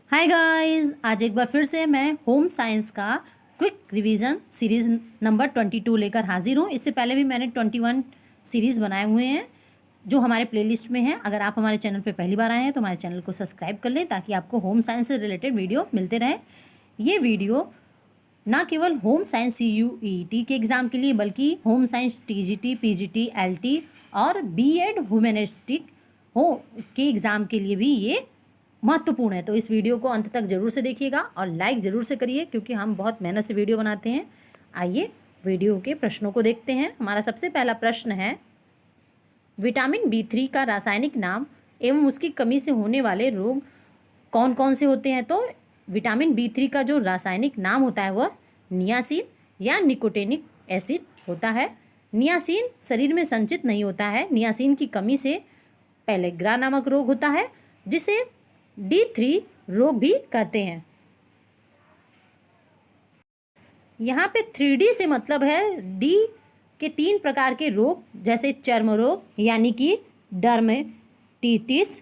Hi guys, आज एक बार फिर से मैं होम साइंस का क्विक रिवीजन सीरीज़ नंबर 22 लेकर हाजिर हूँ। इससे पहले भी मैंने 21 सीरीज़ बनाए हुए हैं जो हमारे प्लेलिस्ट में हैं। अगर आप हमारे चैनल पे पहली बार आए हैं तो हमारे चैनल को सब्सक्राइब कर लें ताकि आपको होम साइंस से रिलेटेड वीडियो मिलते रहे। ये वीडियो ना केवल होम साइंस CUET के एग्ज़ाम के लिए बल्कि home science TGT, PGT, LT और BEd ह्यूमैनिस्टिक हो के एग्ज़ाम के लिए भी ये महत्वपूर्ण है। तो इस वीडियो को अंत तक जरूर से देखिएगा और लाइक ज़रूर से करिए क्योंकि हम बहुत मेहनत से वीडियो बनाते हैं। आइए वीडियो के प्रश्नों को देखते हैं। हमारा सबसे पहला प्रश्न है, विटामिन B3 का रासायनिक नाम एवं उसकी कमी से होने वाले रोग कौन कौन से होते हैं। तो विटामिन B3 का जो रासायनिक नाम होता है वह नियासिन या निकोटिनिक एसिड होता है। नियासिन शरीर में संचित नहीं होता है। नियासिन की कमी से पेलेग्रा नामक रोग होता है जिसे D3 रोग भी कहते हैं। यहाँ पे 3D से मतलब है D के 3 प्रकार के रोग जैसे चर्म रोग यानी कि डर्मेटिटिस,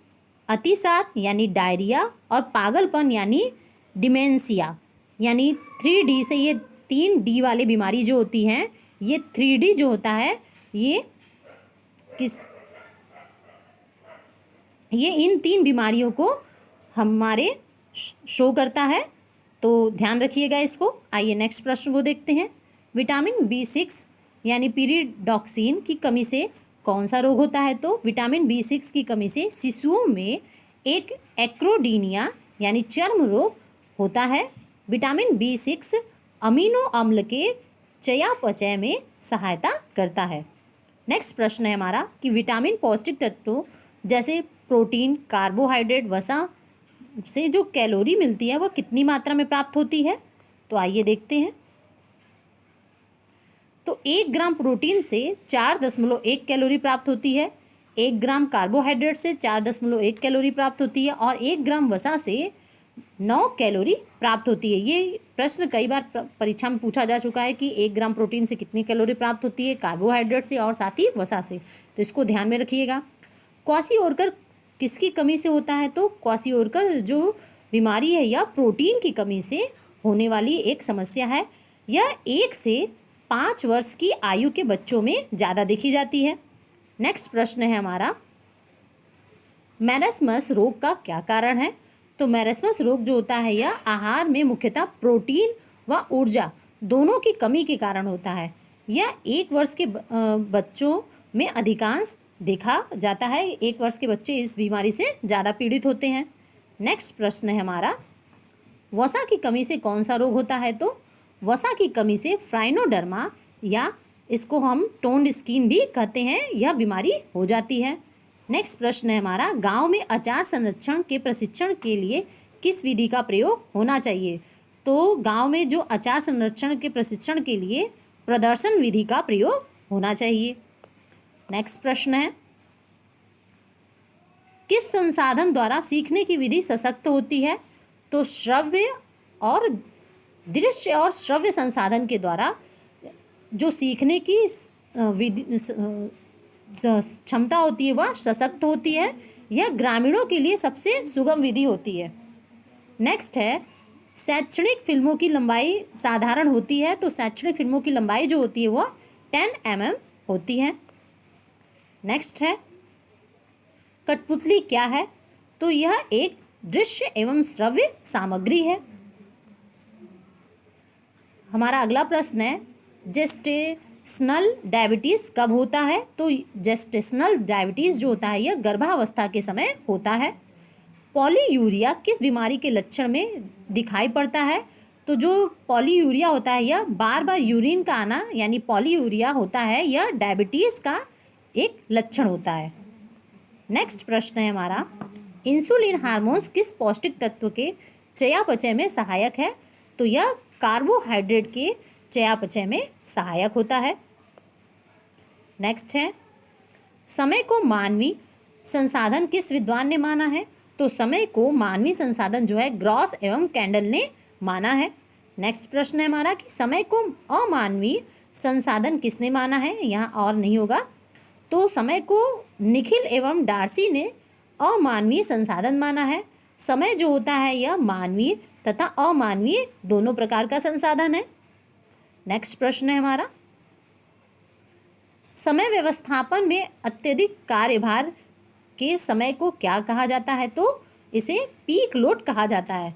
अतिसार यानी डायरिया और पागलपन यानी डिमेंशिया। यानी 3D से ये 3D वाली बीमारी जो होती हैं, ये 3D जो होता है ये इन 3 बीमारियों को हमारे शो करता है। तो ध्यान रखिएगा इसको। आइए नेक्स्ट प्रश्न को देखते हैं। विटामिन B6 यानी पीरिडॉक्सिन की कमी से कौन सा रोग होता है। तो विटामिन B6 की कमी से शिशुओं में एक एक्रोडीनिया यानी चर्म रोग होता है। विटामिन B6 अमीनो अम्ल के चयापचय में सहायता करता है। नेक्स्ट प्रश्न है हमारा कि विटामिन पौष्टिक तत्वों जैसे प्रोटीन, कार्बोहाइड्रेट, वसा से जो कैलोरी मिलती है वह कितनी मात्रा में प्राप्त होती है। तो आइए देखते हैं। तो 1 ग्राम प्रोटीन से 4.1 कैलोरी प्राप्त होती है। 1 ग्राम कार्बोहाइड्रेट से 4.1 कैलोरी प्राप्त होती है और 1 ग्राम वसा से 9 कैलोरी प्राप्त होती है। ये प्रश्न कई बार परीक्षा में पूछा जा चुका है कि 1 ग्राम प्रोटीन से कितनी कैलोरी प्राप्त होती है, कार्बोहाइड्रेट से और साथ ही वसा से। तो इसको ध्यान में रखिएगा। क्वासिओरकर किसकी कमी से होता है। तो क्वासिओरकर जो बीमारी है यह प्रोटीन की कमी से होने वाली एक समस्या है। यह 1 से 5 वर्ष की आयु के बच्चों में ज़्यादा देखी जाती है। नेक्स्ट प्रश्न है हमारा, मैरस्मस रोग का क्या कारण है। तो मैरस्मस रोग जो होता है यह आहार में मुख्यतः प्रोटीन व ऊर्जा दोनों की कमी के कारण होता है। यह 1 वर्ष के बच्चों में अधिकांश देखा जाता है। 1 वर्ष के बच्चे इस बीमारी से ज़्यादा पीड़ित होते हैं। नेक्स्ट प्रश्न है हमारा, वसा की कमी से कौन सा रोग होता है। तो वसा की कमी से फ्राइनोडर्मा या इसको हम टोन्ड स्किन भी कहते हैं, यह बीमारी हो जाती है। नेक्स्ट प्रश्न है हमारा, गांव में अचार संरक्षण के प्रशिक्षण के लिए किस विधि का प्रयोग होना चाहिए। तो गांव में जो अचार संरक्षण के प्रशिक्षण के लिए प्रदर्शन विधि का प्रयोग होना चाहिए। नेक्स्ट प्रश्न है, किस संसाधन द्वारा सीखने की विधि सशक्त होती है। तो श्रव्य और दृश्य और श्रव्य संसाधन के द्वारा जो सीखने की विधि क्षमता होती है वह सशक्त होती है। यह ग्रामीणों के लिए सबसे सुगम विधि होती है। नेक्स्ट है, शैक्षणिक फिल्मों की लंबाई साधारण होती है। तो शैक्षणिक फिल्मों की लंबाई जो होती है वह 10 mm होती है। नेक्स्ट है, कठपुतली क्या है। तो यह एक दृश्य एवं श्रव्य सामग्री है। हमारा अगला प्रश्न है, जेस्टेशनल डायबिटीज़ कब होता है। तो जेस्टेशनल डायबिटीज़ जो होता है यह गर्भावस्था के समय होता है। पॉलीयूरिया किस बीमारी के लक्षण में दिखाई पड़ता है। तो जो पॉलीयूरिया होता है यह बार बार यूरिन का आना यानी पॉलीयूरिया होता है, यह डायबिटीज़ का एक लक्षण होता है। नेक्स्ट प्रश्न है हमारा, इंसुलिन हार्मोन्स किस पौष्टिक तत्व के चयापचय में सहायक है। तो यह कार्बोहाइड्रेट के चयापचय में सहायक होता है। नेक्स्ट है, समय को मानवीय संसाधन किस विद्वान ने माना है। तो समय को मानवीय संसाधन जो है ग्रॉस एवं कैंडल ने माना है। नेक्स्ट प्रश्न है हमारा कि समय को अमानवीय संसाधन किसने माना है। यहाँ और नहीं होगा। तो समय को निखिल एवं डार्सी ने अमानवीय संसाधन माना है। समय जो होता है यह मानवीय तथा अमानवीय दोनों प्रकार का संसाधन है। नेक्स्ट प्रश्न है हमारा, समय व्यवस्थापन में अत्यधिक कार्यभार के समय को क्या कहा जाता है? तो इसे पीक लोड कहा जाता है।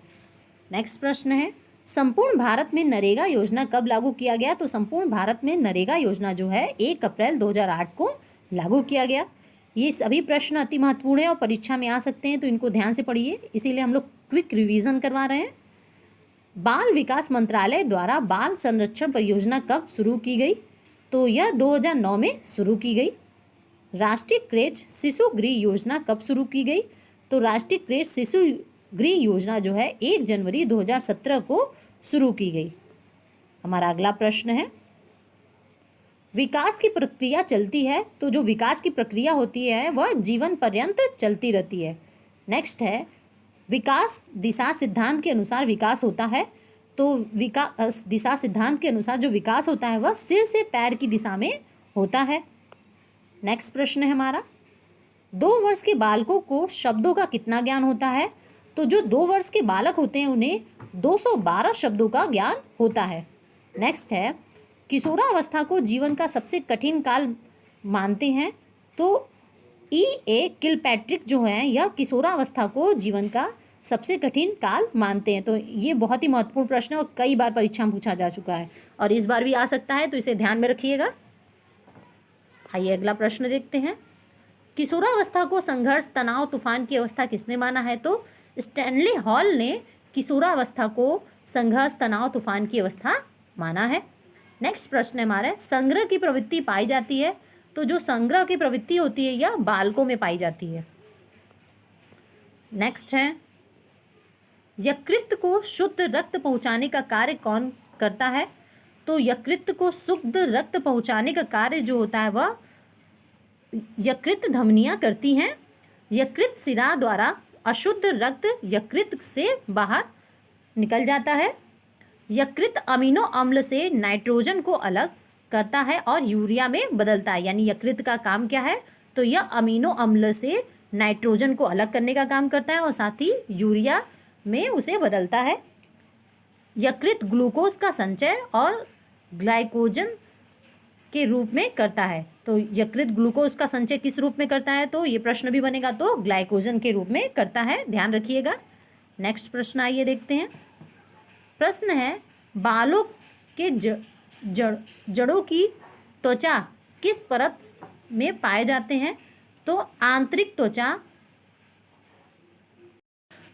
नेक्स्ट प्रश्न है, संपूर्ण भारत में नरेगा योजना कब लागू किया गया? तो संपूर्ण भारत में नरेगा योजना जो है 1 अप्रैल 2008 को लागू किया गया। ये सभी प्रश्न अति महत्वपूर्ण है और परीक्षा में आ सकते हैं, तो इनको ध्यान से पढ़िए, इसीलिए हम लोग क्विक रिवीजन करवा रहे हैं। बाल विकास मंत्रालय द्वारा बाल संरक्षण परियोजना कब शुरू की गई? तो यह 2009 में शुरू की गई। राष्ट्रीय क्रेच शिशु गृह योजना कब शुरू की गई? तो राष्ट्रीय क्रेच शिशु गृह योजना जो है 1 जनवरी 2017 को शुरू की गई। हमारा अगला प्रश्न है, विकास की प्रक्रिया चलती है, तो जो विकास की प्रक्रिया होती है वह जीवन पर्यंत चलती रहती है। नेक्स्ट है, विकास दिशा सिद्धांत के अनुसार विकास होता है, तो विकास दिशा सिद्धांत के अनुसार जो विकास होता है वह सिर से पैर की दिशा में होता है। नेक्स्ट प्रश्न है हमारा, 2 वर्ष के बालकों को शब्दों का कितना ज्ञान होता है? तो जो 2 वर्ष के बालक होते हैं उन्हें 212 शब्दों का ज्ञान होता है। नेक्स्ट है, किशोरावस्था को जीवन का सबसे कठिन काल मानते हैं, तो E.A. किलपैट्रिक जो है यह किशोरावस्था को जीवन का सबसे कठिन काल मानते हैं। तो ये बहुत ही महत्वपूर्ण प्रश्न है और कई बार परीक्षा में पूछा जा चुका है और इस बार भी आ सकता है, तो इसे ध्यान में रखिएगा। आइए अगला प्रश्न देखते हैं, किशोरावस्था को संघर्ष, तनाव, तूफान की अवस्था किसने माना है? तो स्टैनली हॉल ने किशोरावस्था को संघर्ष, तनाव, तूफान की अवस्था माना है। नेक्स्ट प्रश्न है हमारा, संग्रह की प्रवृत्ति पाई जाती है, तो जो संग्रह की प्रवृत्ति होती है यह बालकों में पाई जाती है। नेक्स्ट है, यकृत को शुद्ध रक्त पहुंचाने का कार्य कौन करता है? तो यकृत को शुद्ध रक्त पहुंचाने का कार्य जो होता है वह यकृत धमनियां करती हैं। यकृत सिरा द्वारा अशुद्ध रक्त यकृत से बाहर निकल जाता है। यकृत अमीनो अम्ल से नाइट्रोजन को अलग करता है और यूरिया में बदलता है, यानी यकृत का काम क्या है? तो यह अमीनो अम्ल से नाइट्रोजन को अलग करने का काम करता है और साथ ही यूरिया में उसे बदलता है। यकृत ग्लूकोज का संचय और ग्लाइकोजन के रूप में करता है, तो यकृत ग्लूकोज का संचय किस रूप में करता है? तो ये प्रश्न भी बनेगा, तो ग्लाइकोजन के रूप में करता है, ध्यान रखिएगा। नेक्स्ट प्रश्न आइए देखते हैं। प्रश्न है, बालों के जड़ों की त्वचा किस परत में पाए जाते हैं? तो आंतरिक त्वचा।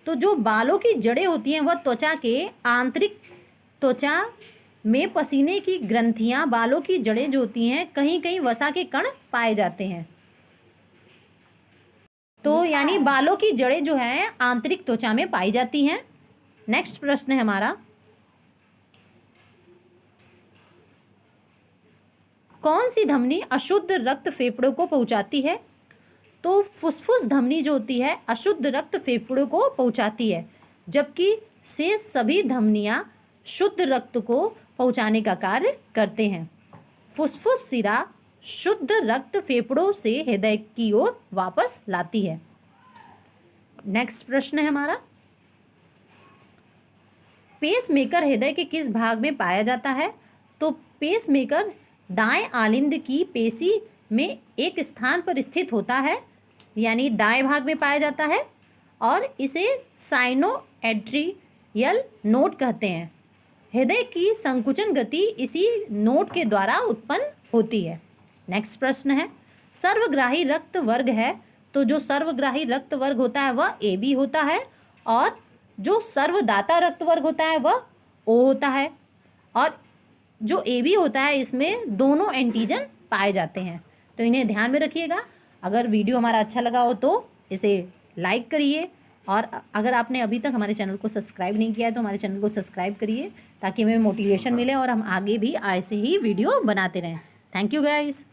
तो जो बालों की जड़ें होती हैं वह त्वचा के आंतरिक त्वचा में पसीने की ग्रंथियां, बालों की जड़ें जो होती हैं कहीं कहीं वसा के कण पाए जाते हैं, तो यानी बालों की जड़ें जो है आंतरिक त्वचा में पाई जाती हैं। नेक्स्ट प्रश्न है हमारा, कौन सी धमनी अशुद्ध रक्त फेफड़ों को पहुंचाती है? तो फुसफुस धमनी जो होती है अशुद्ध रक्त फेफड़ों को पहुंचाती है, जबकि शेष सभी धमनियां शुद्ध रक्त को पहुंचाने का कार्य करते हैं। फुसफुस सिरा शुद्ध रक्त फेफड़ों से हृदय की ओर वापस लाती है। नेक्स्ट प्रश्न है हमारा, पेसमेकर हृदय के किस भाग में पाया जाता है? तो पेसमेकर दाएं आलिंद की पेशी में एक स्थान पर स्थित होता है, यानी दाएं भाग में पाया जाता है और इसे साइनोएड्रियल नोड कहते हैं। हृदय की संकुचन गति इसी नोड के द्वारा उत्पन्न होती है। नेक्स्ट प्रश्न है, सर्वग्राही रक्त वर्ग है, तो जो सर्वग्राही रक्त वर्ग होता है वह AB होता है और जो सर्वदाता रक्त वर्ग होता है वह O होता है, और जो AB होता है इसमें दोनों एंटीजन पाए जाते हैं, तो इन्हें ध्यान में रखिएगा। अगर वीडियो हमारा अच्छा लगा हो तो इसे लाइक करिए, और अगर आपने अभी तक हमारे चैनल को सब्सक्राइब नहीं किया है तो हमारे चैनल को सब्सक्राइब करिए, ताकि हमें मोटिवेशन मिले और हम आगे भी ऐसे ही वीडियो बनाते रहें। Thank you guys.